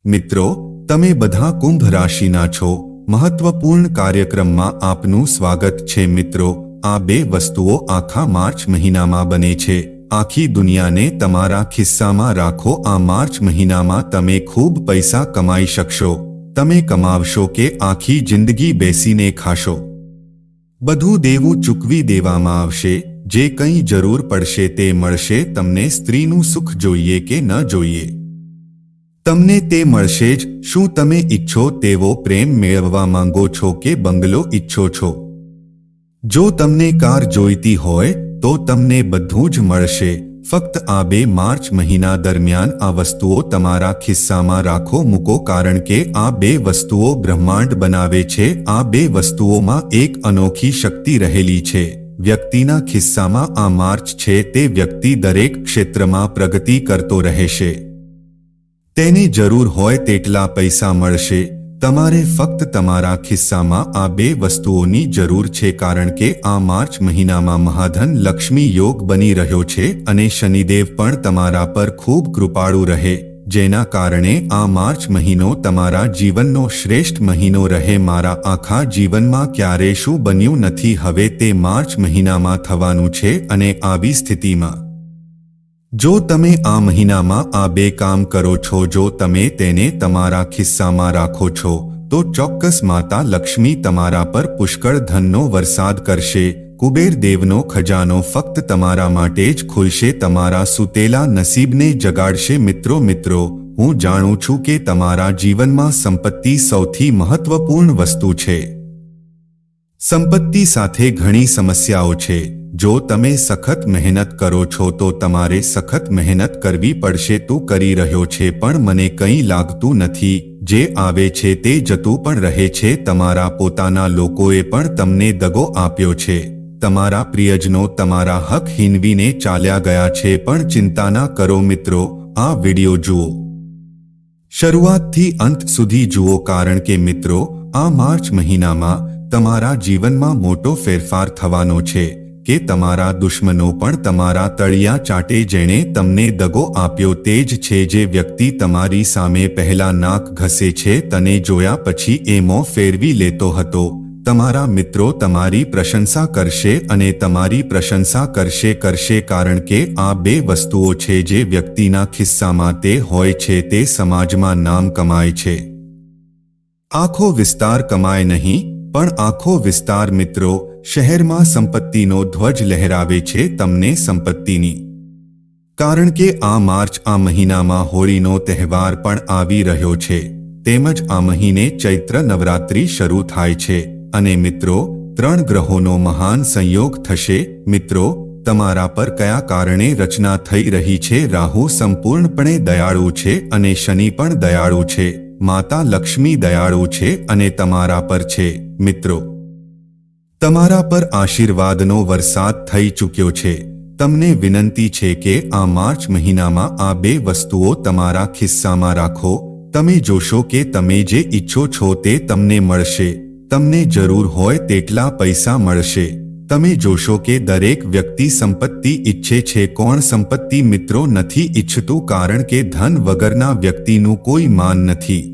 મિત્રો, તમે બધા કુંભ રાશિના છો. મહત્વપૂર્ણ કાર્યક્રમમાં આપનું સ્વાગત છે. મિત્રો, આ બે વસ્તુઓ આખા માર્ચ મહિનામાં બને છે. આખી દુનિયાને તમારા ખિસ્સામાં રાખો. આ માર્ચ મહિનામાં તમે ખૂબ પૈસા કમાઈ શકશો. તમે કમાવશો કે આખી જિંદગી બેસીને ખાશો. બધું દેવું ચૂકવી દેવામાં આવશે. જે કંઈ જરૂર પડશે તે મળશે. તમને સ્ત્રીનું સુખ જોઈએ કે ન જોઈએ, તમને તે મળશે જ. શું તમે ઈચ્છો તેવો પ્રેમ મેળવવા માંગો છો કે બંગલો ઈચ્છો છો? જો તમને કાર જોઈતી હોય તો તમને બધું જ મળશે. ફક્ત આ બે માર્ચ મહિના દરમિયાન આ વસ્તુઓ તમારા ખિસ્સામાં રાખો, મૂકો, કારણ કે આ બે વસ્તુઓ બ્રહ્માંડ બનાવે છે. આ બે વસ્તુઓમાં એક અનોખી શક્તિ રહેલી છે. વ્યક્તિના ખિસ્સામાં આ માર્ચ છે તે વ્યક્તિ દરેક ક્ષેત્રમાં પ્રગતિ કરતો રહેશે. તેને જરૂર હોય તેટલા પૈસા મળશે. તમારે ફક્ત તમારા ખિસ્સામાં આ બે વસ્તુઓની જરૂર છે, કારણ કે આ માર્ચ મહિનામાં મહાધન લક્ષ્મી યોગ બની રહ્યો છે અને શનિદેવ પણ તમારા પર ખૂબ કૃપાળુ રહે, જેના કારણે આ માર્ચ મહિનો તમારા જીવનનો શ્રેષ્ઠ મહિનો રહે. મારા આખા જીવનમાં ક્યારે શું બન્યું નથી, હવે તે માર્ચ મહિનામાં થવાનું છે. અને આવી સ્થિતિમાં જો તમે આ મહિનામાં આ બે કામ કરો છો, જો તમે તેને તમારા ખિસ્સામાં રાખો છો, તો ચોક્કસ માતા લક્ષ્મી તમારા પર પુષ્કળ ધનનો વરસાદ કરશે. કુબેર દેવનો ખજાનો ફક્ત તમારા માટે જ ખુલશે, તમારા સૂતેલા નસીબને જગાડશે. મિત્રો, હું જાણું છું કે તમારા જીવનમાં સંપત્તિ સૌથી મહત્વપૂર્ણ વસ્તુ છે. સંપત્તિ સાથે ઘણી સમસ્યાઓ છે. જો તમે સખત મહેનત કરો છો તો તમારે સખત મહેનત કરવી પડશે. તું કરી રહ્યો છે પણ મને કંઈ લાગતું નથી. જે આવે છે તે જતું પણ રહે છે. તમારા પોતાના લોકોએ પણ તમને દગો આપ્યો છે. તમારા પ્રિયજનો તમારા હક હીનવીને ચાલ્યા ગયા છે. પણ ચિંતા ના કરો મિત્રો, આ વિડિયો જુઓ, શરૂઆતથી અંત સુધી જુઓ, કારણ કે મિત્રો, આ માર્ચ મહિનામાં તમારા જીવનમાં મોટો ફેરફાર થવાનો છે કે તમારા દુશ્મનો પણ તમારા તળિયા ચાટે. જેણે તમને દગો આપ્યો તે જ છે જે વ્યક્તિ તમારી સામે પહેલા નાક ઘસે છે. તને જોયા પછી એ મોં ફેરવી લેતો હતો. તમારા મિત્રો તમારી પ્રશંસા કરશે અને તમારી પ્રશંસા કરશે, કારણ કે આ બે વસ્તુઓ છે જે વ્યક્તિના ખિસ્સામાં તે હોય છે તે સમાજમાં નામ કમાય છે. આખો વિસ્તાર કમાય નહીં, પણ આખો વિસ્તાર મિત્રો શહેરમાં સંપત્તિનો ધ્વજ લહેરાવે છે. તમને સંપત્તિની, કારણ કે આ માર્ચ આ મહિનામાં હોળીનો તહેવાર પણ આવી રહ્યો છે. તેમજ આ મહિને ચૈત્ર નવરાત્રિ શરૂ થાય છે. અને મિત્રો, 3 ગ્રહોનો મહાન સંયોગ થશે. મિત્રો, તમારા પર કયા કારણે રચના થઈ રહી છે? રાહુ સંપૂર્ણપણે દયાળુ છે અને શનિ પણ દયાળુ છે. માતા લક્ષ્મી દયાળુ છે અને તમારા પર છે. મિત્રો, તમારા પર આશીર્વાદનો વરસાદ થઈ ચૂક્યો છે. તમને વિનંતી છે કે આ માર્ચ મહિનામાં આ બે વસ્તુઓ તમારા ખિસ્સામાં રાખો. તમે જોશો કે તમે જે ઈચ્છો છો તે તમને મળશે. તમને જરૂર હોય તેટલા પૈસા મળશે. તમે જોશો કે દરેક વ્યક્તિ સંપત્તિ ઈચ્છે છે. કોણ સંપત્તિ મિત્રો નથી ઈચ્છતું? કારણ કે ધન વગરના વ્યક્તિનું કોઈ માન નથી.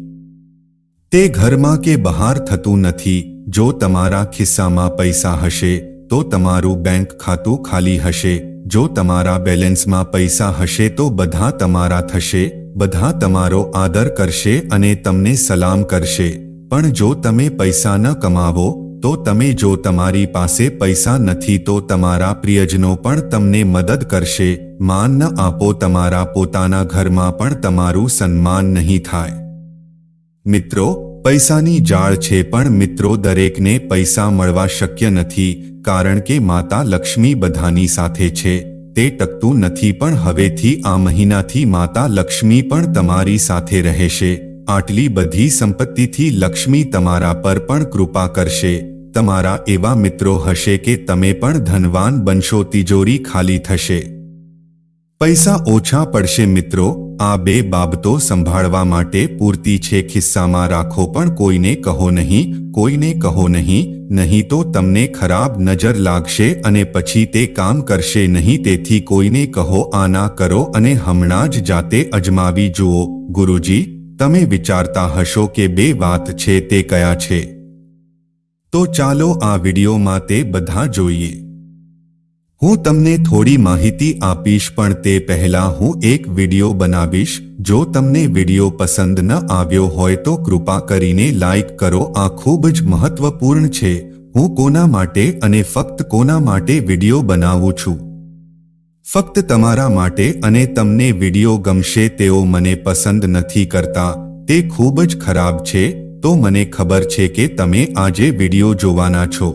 તે ઘરમાં કે બહાર થતું નથી. જો તમારા ખિસ્સામાં પૈસા હશે તો તમારું બેંક ખાતું ખાલી હશે. જો તમારા બેલેન્સમાં પૈસા હશે તો બધા તમારા થશે. બધા તમારો આદર કરશે અને તમને સલામ કરશે. પણ જો તમે પૈસા ન કમાવો તો જો તમારી પાસે પૈસા નથી તો તમારા પ્રિયજનો પણ તમને મદદ કરશે. માન ન આપો, તમારા પોતાના ઘરમાં પણ તમારું સન્માન નહીં થાય. મિત્રો, પૈસાની જાળ છે, પણ મિત્રો દરેકને પૈસા મળવા શક્ય નથી, કારણ કે માતા લક્ષ્મી બધાની સાથે છે. તે ટકતું નથી, પણ હવેથી આ મહિનાથી માતા લક્ષ્મી પણ તમારી સાથે રહેશે. આટલી બધી સંપત્તિથી લક્ષ્મી તમારા પર પણ કૃપા કરશે. તમારા એવા મિત્રો હશે કે તમે પણ ધનવાન બનશો. તિજોરી ખાલી થશે, પૈસા ઓછા પડશે. મિત્રો, આ બે બાબતો સંભાળવા માટે પૂરતી છે. ખિસ્સામાં રાખો, પણ કોઈને કહો નહીં. કોઈને કહો નહીં, નહીં તો તમને ખરાબ નજર લાગશે અને પછી તે કામ કરશે નહીં. તેથી કોઈને કહો આ ના કરો અને હમણાં જ જાતે અજમાવી જુઓ. ગુરુજી, તમે વિચારતા હશો કે બે વાત છે તે કયા છે? તો ચાલો આ વિડીયોમાં તે બધા જોઈએ. હું તમને થોડી માહિતી આપીશ, પણ તે પહેલા હું એક વિડીયો બનાવીશ. જો તમને વિડીયો પસંદ ન આવ્યો હોય તો કૃપા કરીને લાઈક કરો. આ ખૂબ જ મહત્વપૂર્ણ છે. હું કોના માટે અને ફક્ત કોના માટે વિડીયો બનાવું છું? ફક્ત તમારા માટે. અને તમને વિડીયો ગમશે તેઓ મને પસંદ નથી કરતા, તે ખૂબ જ ખરાબ છે. તો મને ખબર છે કે તમે આજે વિડીયો જોવાના છો.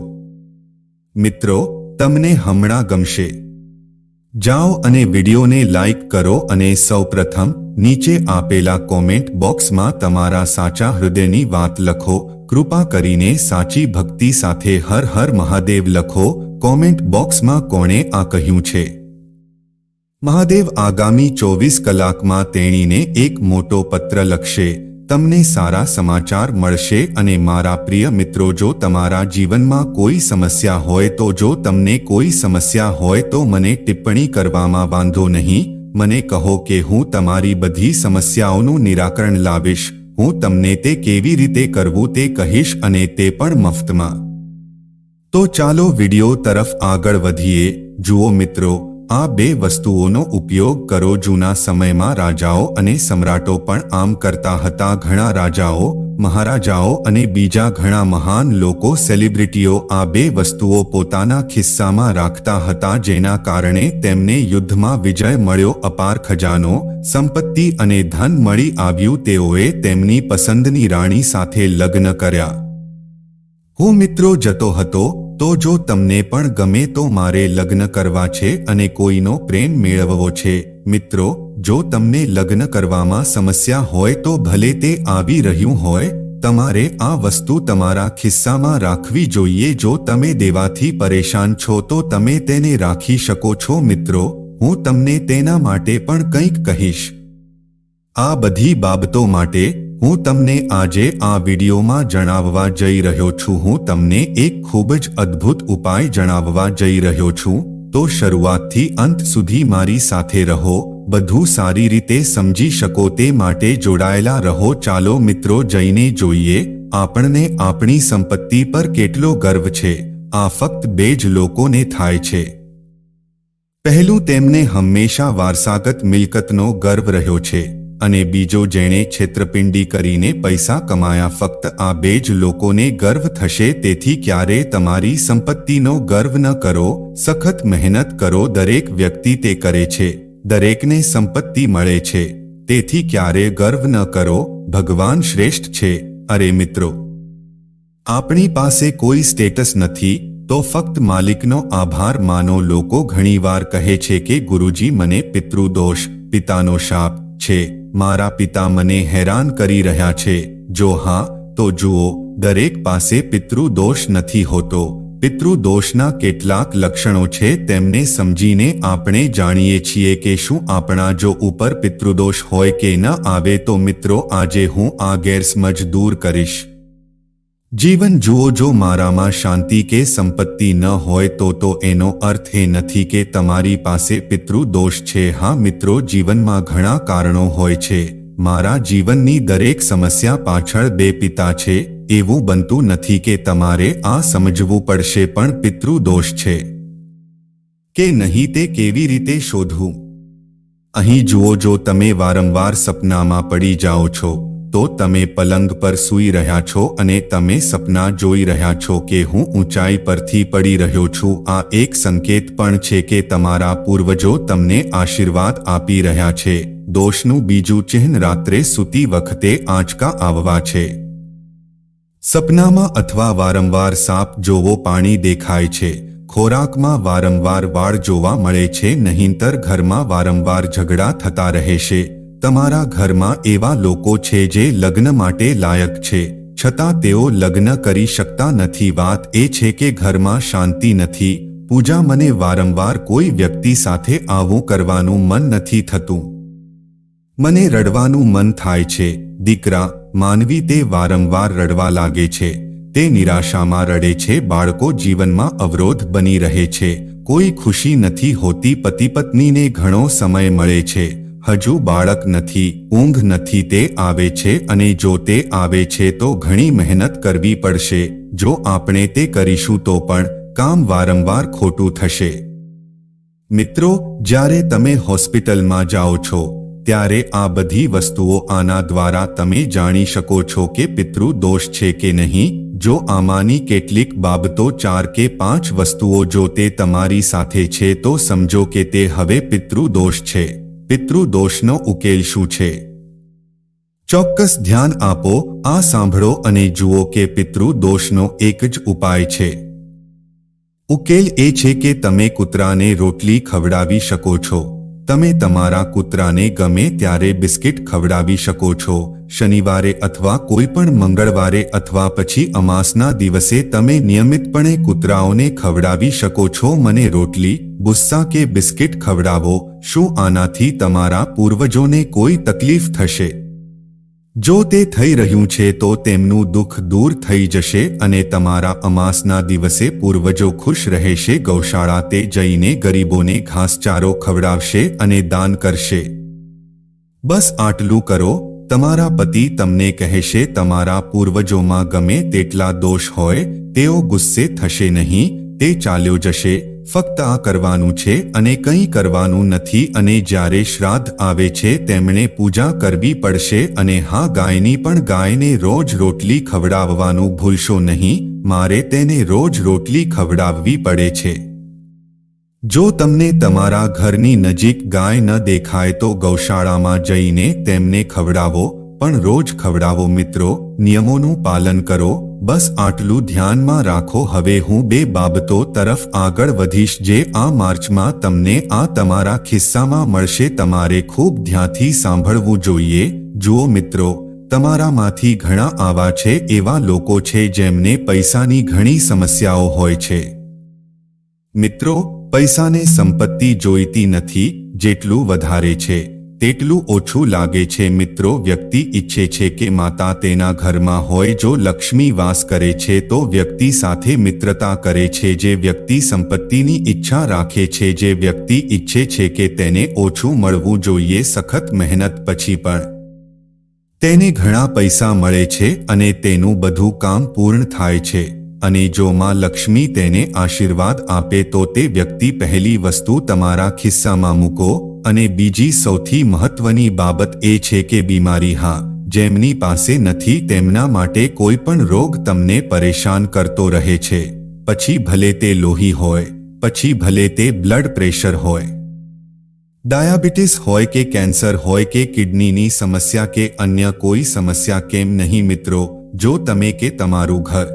મિત્રો, તમને હમણાં ગમશે. જાઓ અને વિડીયોને લાઈક કરો અને સૌપ્રથમ નીચે આપેલા કોમેન્ટ બોક્સમાં તમારા સાચા હૃદયની વાત લખો. કૃપા કરીને સાચી ભક્તિ સાથે હર હર મહાદેવ લખો. કોમેન્ટ બોક્સમાં કોણે આ કહ્યું છે? મહાદેવ આગામી 24 કલાકમાં તેણીને એક મોટો પત્ર લખશે. તમને સારા સમાચાર મળશે. અને મારા પ્રિય મિત્રો, જો તમારા જીવનમાં કોઈ સમસ્યા હોય તો જો તમને કોઈ સમસ્યા હોય તો મને ટિપ્પણી કરવામાં વાંધો નહીં. મને કહો કે હું તમારી બધી સમસ્યાઓનું નિરાકરણ લાવીશ. હું તમને તે કેવી રીતે કરવું તે કહીશ, અને તે પણ મફતમાં. તો ચાલો વિડીયો તરફ આગળ વધીએ. જુઓ મિત્રો, આ બે વસ્તુઓનો ઉપયોગ કરો. જૂના સમયમાં રાજાઓ અને સમ્રાટો પણ આમ કરતા હતા. ઘણા રાજાઓ, મહારાજાઓ અને બીજા ઘણા મહાન લોકો, સેલિબ્રિટીઓ આ બે વસ્તુઓ પોતાના ખિસ્સામાં રાખતા હતા, જેના કારણે તેમને યુદ્ધમાં વિજય મળ્યો, અપાર ખજાનો, સંપત્તિ અને ધન મળી આવ્યું. તેઓએ તેમની પસંદની રાણી સાથે લગ્ન કર્યા. હું મિત્રો જતો હતો. તો જો તમને પણ ગમે તો મારે લગ્ન કરવા છે અને કોઈનો પ્રેમ મેળવવો છે. મિત્રો, જો તમને લગ્ન કરવામાં સમસ્યા હોય તો ભલે તે આવી રહ્યું હોય, તમારે આ વસ્તુ તમારા ખિસ્સામાં રાખવી જોઈએ. જો તમે દેવાથી પરેશાન છો તો તમે તેને રાખી શકો છો. મિત્રો, હું તમને તેના માટે પણ કંઈક કહીશ. આ બધી બાબતો માટે હું તમને આજે આ વિડીયોમાં જણાવવા જઈ રહ્યો છું. હું તમને એક ખૂબ જ અદ્ભુત ઉપાય જણાવવા જઈ રહ્યો છું. તો શરૂઆતથી અંત સુધી મારી સાથે રહો. બધું સારી રીતે સમજી શકો તે માટે જોડાયેલા રહો. ચાલો મિત્રો જઈને જોઈએ આપણને આપણી સંપત્તિ પર કેટલો ગર્વ છે. આ ફક્ત બે જ લોકોને થાય છે. પહેલું, તેમને હંમેશા વારસાગત મિલકતનો ગર્વ રહ્યો છે. અને બીજો, જેણે છેતરપિંડી કરીને પૈસા કમાયા. ફક્ત આ બે જ લોકોને ગર્વ થશે. તેથી ક્યારે તમારી સંપત્તિનો ગર્વ ન કરો. સખત મહેનત કરો. દરેક વ્યક્તિ તે કરે છે. દરેકને સંપત્તિ મળે છે. તેથી ક્યારે ગર્વ ન કરો. ભગવાન શ્રેષ્ઠ છે. અરે મિત્રો, આપણી પાસે કોઈ સ્ટેટસ નથી તો ફક્ત માલિકનો આભાર માનો. લોકો ઘણીવાર કહે છે કે ગુરુજી, મને પિતૃદોષ, પિતાનો શાપ છે. મારા પિતા મને હેરાન કરી રહ્યા છે. જો હા, તો જુઓ, દરેક પાસે પિતૃદોષ નથી હોતો. પિતૃદોષના કેટલાક લક્ષણો છે. તેમને સમજીને આપણે જાણીએ છીએ કે શું આપણા જો ઉપર પિતૃદોષ હોય કે ન આવે. તો મિત્રો, આજે હું આ ગેરસમજ દૂર કરીશ. જીવન જુઓ, જો મારામાં શાંતિ કે સંપત્તિ ન હોય તો એનો અર્થ એ નથી કે તમારી પાસે પિતૃદોષ છે. હા મિત્રો, જીવનમાં ઘણા કારણો હોય છે. મારા જીવનની દરેક સમસ્યા પાછળ બે પિતા છે. એવું બનતું નથી કે તમારે આ સમજવું પડશે. પણ પિતૃદોષ છે કે નહીં તે કેવી રીતે શોધવું? અહીં જુઓ, જો તમે વારંવાર સપનામાં પડી જાઓ છો, તો તમે પલંગ પર સૂઈ રહ્યા છો અને તમે સપના જોઈ રહ્યા છો કે હું ઊંચાઈ પરથી પડી રહ્યો છું. આ એક સંકેત પણ છે કે તમારા પૂર્વજો તમને આશીર્વાદ આપી રહ્યા છે. દોષનું બીજું ચિહ્ન, રાત્રે સૂતી વખતે આંચકા આવવા છે. સપનામાં અથવા વારંવાર સાપ જોવો, પાણી દેખાય છે, ખોરાકમાં વારંવાર વાળ જોવા મળે છે. નહીંતર ઘરમાં વારંવાર ઝઘડા થતા રહેશે. તમારા ઘરમાં એવા લોકો છે જે લગ્ન માટે લાયક છે, છતાં તેઓ લગ્ન કરી શકતા નથી. વાત એ છે કે ઘરમાં શાંતિ નથી. પૂજા, મને વારંવાર કોઈ વ્યક્તિ સાથે આવું કરવાનું મન નથી થતું. મને રડવાનું મન થાય છે. દીકરા, માનવી તે વારંવાર રડવા લાગે છે. તે નિરાશામાં રડે છે. બાળકો જીવનમાં અવરોધ બની રહે છે. કોઈ ખુશી નથી હોતી. પતિ પત્નીને ઘણો સમય મળે છે. હજુ બાળક નથી, ઊંઘ નથી, તે આવે છે અને જો તે આવે છે તો ઘણી મહેનત કરવી પડશે. જો આપણે તે કરીશું તો પણ કામ વારંવાર ખોટું થશે. મિત્રો, જ્યારે તમે હોસ્પિટલમાં જાઓ છો ત્યારે આ બધી વસ્તુઓ આના દ્વારા તમે જાણી શકો છો કે પિતૃ દોષ છે કે નહીં. જો આમાંની કેટલીક બાબતો 4 કે 5 વસ્તુઓ જો તે તમારી સાથે છે તો સમજો કે તે હવે પિતૃ દોષ છે. પિતૃ દોષનો ઉકેલ શું છે? ચોક્કસ ધ્યાન આપો, આ સાંભળો અને જુઓ કે પિતૃ દોષનો એક જ ઉપાય છે. ઉકેલ એ છે કે તમે કૂતરાને રોટલી ખવડાવી શકો છો. તમે તમારા કૂતરાને ગમે ત્યારે બિસ્કિટ ખવડાવી શકો છો. શનિવારે અથવા કોઈ પણ મંગળવારે અથવા પછી અમાસના દિવસે તમે નિયમિતપણે કૂતરાઓને ખવડાવી શકો છો. મને રોટલી, ભૂસ્સા કે બિસ્કિટ ખવડાવો. શું આનાથી તમારા પૂર્વજોને કોઈ તકલીફ થશે? જો તે થઈ રહ્યું છે તો તેમનું દુઃખ દૂર થઈ જશે અને તમારા અમાસના દિવસે પૂર્વજો ખુશ રહેશે. ગૌશાળા તે જઈને ગરીબોને ઘાસચારો ખવડાવશે અને દાન કરશે. બસ આટલું કરો. તમારા પતિ તમને કહેશે તમારા પૂર્વજોમાં ગમે તેટલા દોષ હોય તેઓ ગુસ્સે થશે નહીં. તે ચાલ્યો જશે. ફક્ત આ કરવાનું છે અને કંઈ કરવાનું નથી. અને જ્યારે શ્રાદ્ધ આવે છે તેમણે પૂજા કરવી પડશે. અને હા, ગાયની પણ ગાયને રોજ રોટલી ખવડાવવાનું ભૂલશો નહીં. મારે તેને રોજ રોટલી ખવડાવવી પડે છે. જો તમને તમારા ઘરની નજીક ગાય ન દેખાય તો ગૌશાળામાં જઈને તેમને ખવડાવો, પણ રોજ ખવડાવો. મિત્રો, નિયમોનું પાલન કરો. બસ આટલું ધ્યાનમાં રાખો. હવે હું 2 બાબતો તરફ આગળ વધીશ જે આ માર્ચમાં તમને આ તમારા ખિસ્સામાં મળશે. તમારે ખૂબ ધ્યાનથી સાંભળવું જોઈએ. જુઓ મિત્રો, તમારામાંથી ઘણા આવા છે, એવા લોકો છે જેમને પૈસાની ઘણી સમસ્યાઓ હોય છે. મિત્રો, પૈસાને સંપત્તિ જોઈતી નથી. જેટલું વધારે છે તેટલું ઓછું લાગે છે. મિત્રો, વ્યક્તિ ઈચ્છે છે કે માતા તેના ઘરમાં હોય. જો લક્ષ્મી વાસ કરે છે તો વ્યક્તિ સાથે મિત્રતા કરે છે. જે વ્યક્તિ સંપત્તિની ઈચ્છા રાખે છે, જે વ્યક્તિ ઈચ્છે છે કે તેને ઓછું મળવું જોઈએ, સખત મહેનત પછી પણ તેને ઘણા પૈસા મળે છે અને તેનું બધું કામ પૂર્ણ થાય છે. અને જો માં લક્ષ્મી તેને આશીર્વાદ આપે તો તે વ્યક્તિ પહેલી વસ્તુ તમારા ખિસ્સામાં મૂકો. અને બીજી સૌથી મહત્વની બાબત એ છે કે બીમારી. હા, જેમની પાસે નથી તેમના માટે કોઈ પણ રોગ તમને પરેશાન કરતો રહે છે. પછી ભલે તે લોહી હોય, પછી ભલે તે બ્લડ પ્રેશર હોય, ડાયાબિટીસ હોય કે કેન્સર હોય કે કિડનીની સમસ્યા કે અન્ય કોઈ સમસ્યા. કેમ નહીં મિત્રો? જો તમે કે તમારું ઘર,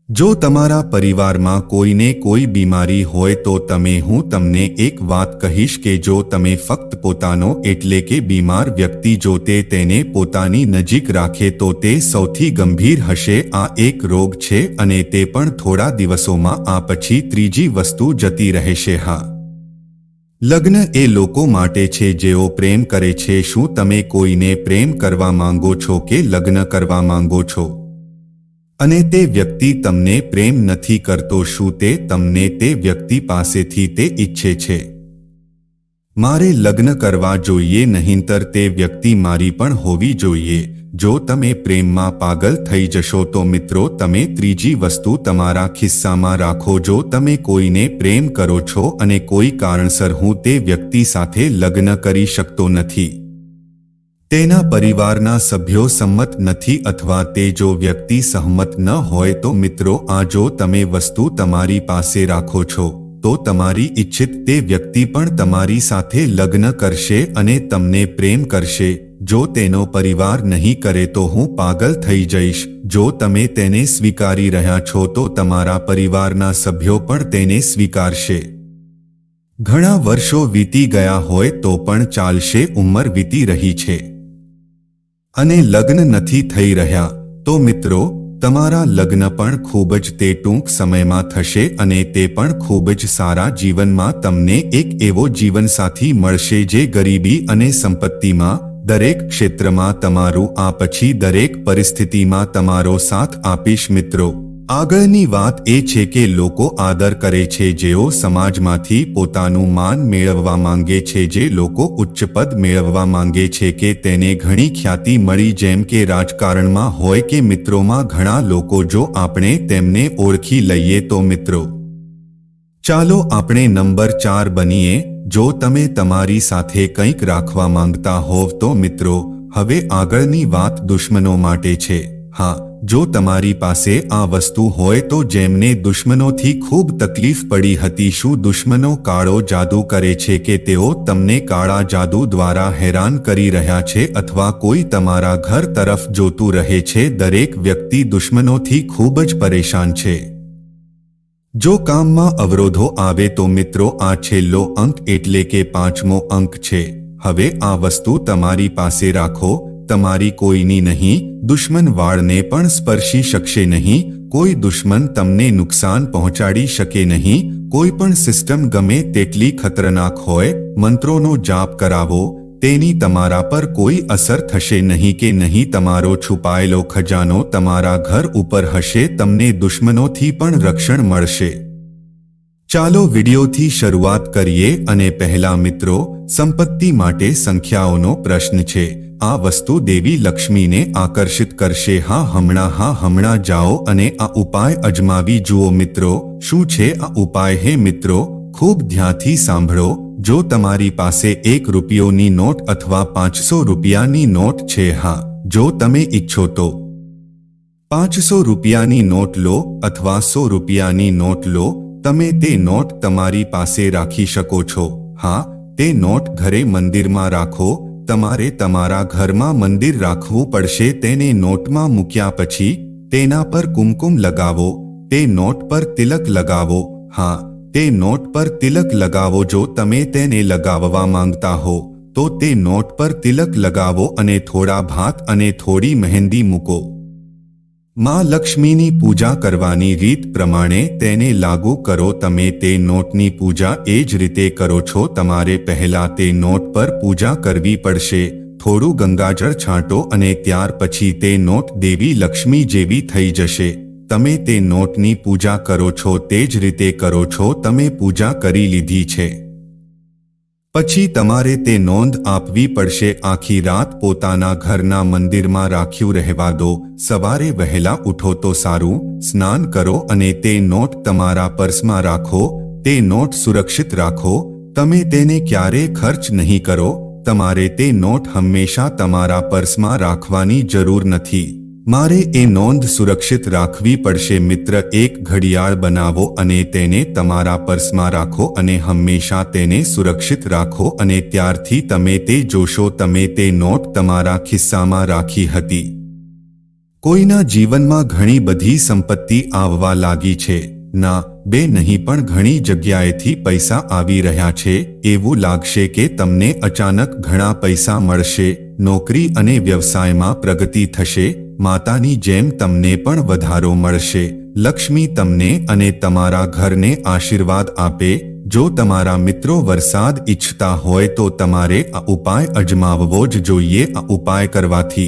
જો તમારા પરિવારમાં કોઈને કોઈ બીમારી હોય તો હું તમને એક વાત કહીશ કે જો તમે ફક્ત પોતાનો એટલે કે બીમાર વ્યક્તિ જો તેને પોતાની નજીક રાખે તો તે સૌથી ગંભીર હશે. આ એક રોગ છે અને તે પણ થોડા દિવસોમાં. આ પછી ત્રીજી વસ્તુ જતી રહેશે. હા, લગ્ન એ લોકો માટે છે જેઓ પ્રેમ કરે છે. શું તમે કોઈને પ્રેમ કરવા માંગો છો કે લગ્ન કરવા માંગો છો અને તે વ્યક્તિ તમને પ્રેમ નથી કરતો? શું તે તમને તે વ્યક્તિ પાસેથી તે ઈચ્છે છે મારે લગ્ન કરવા જોઈએ, નહીંતર તે વ્યક્તિ મારી પણ હોવી જોઈએ? જો તમે પ્રેમમાં પાગલ થઈ જશો તો મિત્રો તમે ત્રીજી વસ્તુ તમારા ખિસ્સામાં રાખો. જો તમે કોઈને પ્રેમ કરો છો અને કોઈ કારણસર હું તે વ્યક્તિ સાથે લગ્ન કરી શકતો નથી, તેના પરિવારના સભ્યો સંમત નથી અથવા તે જો વ્યક્તિ સહમત ન હોય તો મિત્રો આ જો તમે વસ્તુ તમારી પાસે રાખો છો તો તમારી ઈચ્છિત તે વ્યક્તિ પણ તમારી સાથે લગ્ન કરશે અને તમને પ્રેમ કરશે. જો તેનો પરિવાર નહીં કરે તો હું પાગલ થઈ જઈશ. જો તમે તેને સ્વીકારી રહ્યા છો તો તમારા પરિવારના સભ્યો પણ તેને સ્વીકારશે. ઘણા વર્ષો વીતી ગયા હોય તો પણ ચાલશે. ઉંમર વીતી રહી છે અને લગ્ન નથી થઈ રહ્યા તો મિત્રો તમારા લગ્ન પણ ખૂબ જ તે ટૂંક સમયમાં થશે અને તે પણ ખૂબ જ સારા જીવનમાં. તમને એક એવો જીવનસાથી મળશે જે ગરીબી અને સંપત્તિમાં દરેક ક્ષેત્રમાં તમારું આ પછી દરેક પરિસ્થિતિમાં તમારો સાથ આપીશ. મિત્રો, આગળની વાત એ છે કે લોકો આદર કરે છે જેઓ સમાજમાંથી પોતાનું માન મેળવવા માંગે છે, જે લોકો ઉચ્ચ પદ મેળવવા માંગે છે કે તેને ઘણી ખ્યાતિ મળી, જેમ કે રાજકારણમાં હોય કે મિત્રોમાં ઘણા લોકો, જો આપણે તેમને ઓળખી લઈએ તો મિત્રો ચાલો આપણે નંબર 4 બનીએ. જો તમે તમારી સાથે કંઈક રાખવા માંગતા હોવ તો મિત્રો હવે આગળની વાત દુશ્મનો માટે છે. હા, જો તમારી પાસે આ વસ્તુ હોય તો જેમને દુશ્મનોથી ખૂબ તકલીફ પડી હતી, શું દુશ્મનો કાળો જાદુ કરે છે કે તેઓ તમને કાળા જાદુ દ્વારા હેરાન કરી રહ્યા છે અથવા કોઈ તમારા ઘર તરફ જોતું રહે છે? દરેક વ્યક્તિ દુશ્મનોથી ખૂબ જ પરેશાન છે. જો કામમાં અવરોધો આવે તો મિત્રો આ છેલ્લો અંક એટલે કે 5મો અંક છે. હવે આ વસ્તુ તમારી પાસે રાખો. તમારી કોઈની નહીં, દુશ્મન વાળને પણ સ્પર્શી શકશે નહીં. કોઈ દુશ્મન તમને નુકસાન પહોંચાડી શકે નહીં. કોઈ પણ સિસ્ટમ ગમે તેટલી ખતરનાક હોય, મંત્રોનો જાપ કરાવો, તેની તમારા પર કોઈ અસર થશે નહીં કે નહીં. તમારો છુપાયેલો ખજાનો તમારા ઘર ઉપર હશે. તમને દુશ્મનોથી પણ રક્ષણ મળશે. ચાલો વિડિયોથી શરૂઆત કરીએ. અને પહેલા મિત્રો, સંપત્તિ માટે સંખ્યાઓનો પ્રશ્ન છે. આ વસ્તુ દેવી લક્ષ્મીને આકર્ષિત કરશે. હમણાં જાઓ અને આ ઉપાય અજમાવી જુઓ. મિત્રો, શું છે આ ઉપાય? હે મિત્રો, ખૂબ ધ્યાનથી સાંભળો. જો તમારી પાસે 1 રૂપિયાની નોટ અથવા 500 રૂપિયાની નોટ છે, જો તમે ઈચ્છો તો 500 રૂપિયાની નોટ લો અથવા 100 રૂપિયાની નોટ લો. તમે તે નોટ તમારી પાસે રાખી શકો છો. તે નોટ ઘરે મંદિરમાં રાખો. તમારે તમારા ઘરમાં મંદિર રાખવું પડશે. તેને નોટમાં મૂક્યા પછી તેના પર કુમકુમ લગાવો. તે નોટ પર તિલક લગાવો. તે નોટ પર તિલક લગાવો. જો તમે તેને લગાવવા માંગતા હો તો તે નોટ પર તિલક લગાવો અને થોડા ભાત અને થોડી મહેંદી મૂકો. માં લક્ષ્મીની પૂજા કરવાની રીત પ્રમાણે તેને લાગુ કરો. તમે તે નોટની પૂજા એ જ રીતે કરો છો. તમારે પહેલા તે નોટ પર પૂજા કરવી પડશે. થોડું ગંગાજળ છાંટો અને ત્યાર પછી તે નોટ દેવી લક્ષ્મી જેવી થઈ જશે. તમે તે નોટની પૂજા કરો છો તે જ રીતે કરો છો. તમે પૂજા કરી લીધી છે પછી તમારે તે નોંધ આપવી પડશે. આખી રાત પોતાના ઘરના મંદિરમાં રાખ્યું રહેવા દો. સવારે વહેલા ઉઠો તો સારું. સ્નાન કરો અને તે નોટ તમારા પર્સમાં રાખો. તે નોટ સુરક્ષિત રાખો. તમે તેને ક્યારેય ખર્ચ નહીં કરો. તમારે તે નોટ હંમેશા તમારા પર્સમાં રાખવાની જરૂર નથી. મારે એ નોંધ સુરક્ષિત રાખવી પડશે. મિત્ર, એક ઘડિયાળ બનાવો અને તેને તમારા પર્સમાં રાખો અને હંમેશા તેને સુરક્ષિત રાખો. અને ત્યારથી તમે તે જોશો તમે તે નોટ તમારા ખિસ્સામાં રાખી હતી. કોઈના જીવનમાં ઘણી બધી સંપત્તિ આવવા લાગી છે. ના, બે નહીં પણ ઘણી જગ્યાએથી પૈસા આવી રહ્યા છે. એવું લાગશે કે તમને અચાનક ઘણા પૈસા મળશે. નોકરી અને વ્યવસાયમાં પ્રગતિ થશે. માતાની જેમ તમને પણ વધારો મળશે. લક્ષ્મી તમને અને તમારા ઘરને આશીર્વાદ આપે. જો તમારા મિત્રો વરસાદ ઈચ્છતા હોય તો તમારે આ ઉપાય અજમાવવો જ જોઈએ. આ ઉપાય કરવાથી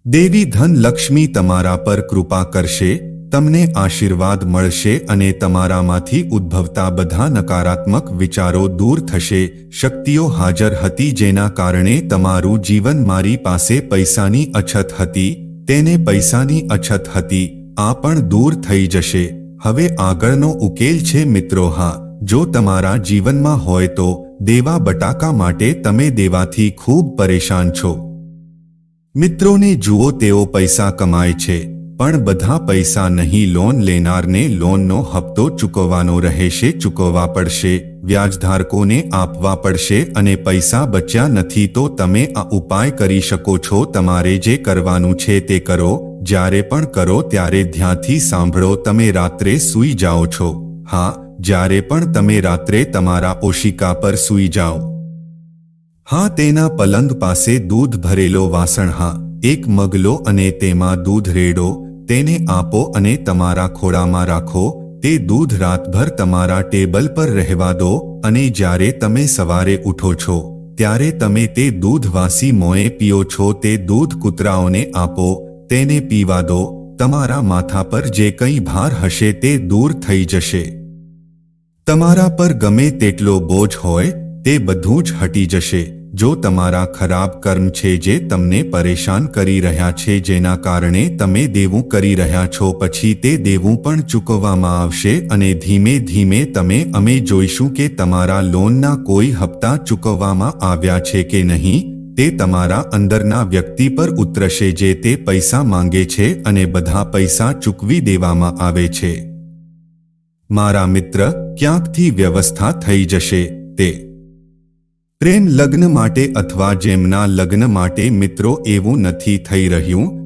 દેવી ધન લક્ષ્મી તમારા પર કૃપા કરશે. તમને આશીર્વાદ મળશે અને તમારામાંથી ઉદ્ભવતા બધા નકારાત્મક વિચારો દૂર થશે. શક્તિઓ હાજર હતી જેના કારણે તમારું જીવન મારી પાસે પૈસાની અછત હતી, તેને પૈસાની અછત હતી, આ પણ દૂર થઈ જશે. હવે આગળનો ઉકેલ છે મિત્રો. જો તમારા જીવનમાં હોય તો દેવા બટાકા માટે તમે દેવાથી ખૂબ પરેશાન છો. મિત્રોને જુઓ, તેઓ પૈસા કમાય છે પણ બધા પૈસા નહીં. લોન લેનારને લોનનો હપ્તો ચૂકવવાનો રહેશે, ચૂકવવા પડશે. વ્યાજધારકોને આપવા પડશે અને પૈસા બચ્યા નથી તો તમે આ ઉપાય કરી શકો છો. તમારે જે કરવાનું છે તે કરો. જ્યારે પણ કરો ત્યારે ધ્યાનથી સાંભળો. તમે રાત્રે સૂઈ જાઓ છો. જ્યારે પણ તમે રાત્રે તમારા ઓશિકા પર સૂઈ જાઓ, તેના પલંગ પાસે દૂધ ભરેલો વાસણ, એક મગ લો અને તેમાં દૂધ રેડો. તેને આપો અને તમારા ખોળામાં રાખો. તે દૂધ રાતભર તમારા ટેબલ પર રહેવા દો અને જ્યારે તમે સવારે ઉઠો છો ત્યારે તમે તે દૂધ વાસી મોંએ પીઓ છો. તે દૂધ કૂતરાઓને આપો, તેને પીવા દો. તમારા માથા પર જે કંઈ ભાર હશે તે દૂર થઈ જશે. તમારા પર ગમે તેટલો બોજ હોય તે બધું જ હટી જશે. જો તમારા ખરાબ કર્મ છે જે તમને પરેશાન કરી રહ્યા છે, જેના કારણે તમે દેવું કરી રહ્યા છો, પછી તે દેવું પણ ચૂકવવામાં આવશે અને ધીમે ધીમે અમે જોઈશું કે તમારા લોનના કોઈ હપ્તા ચૂકવવામાં આવ્યા છે કે નહીં. તે તમારા અંદરના વ્યક્તિ પર ઉતરશે જે તે પૈસા માંગે છે અને બધા પૈસા ચૂકવી દેવામાં આવે છે. મારા મિત્ર, ક્યાંકથી વ્યવસ્થા થઈ જશે. તે પ્રેમ લગ્ન માટે અથવા જેમના લગ્ન માટે મિત્રો એવું નથી થઈ રહ્યું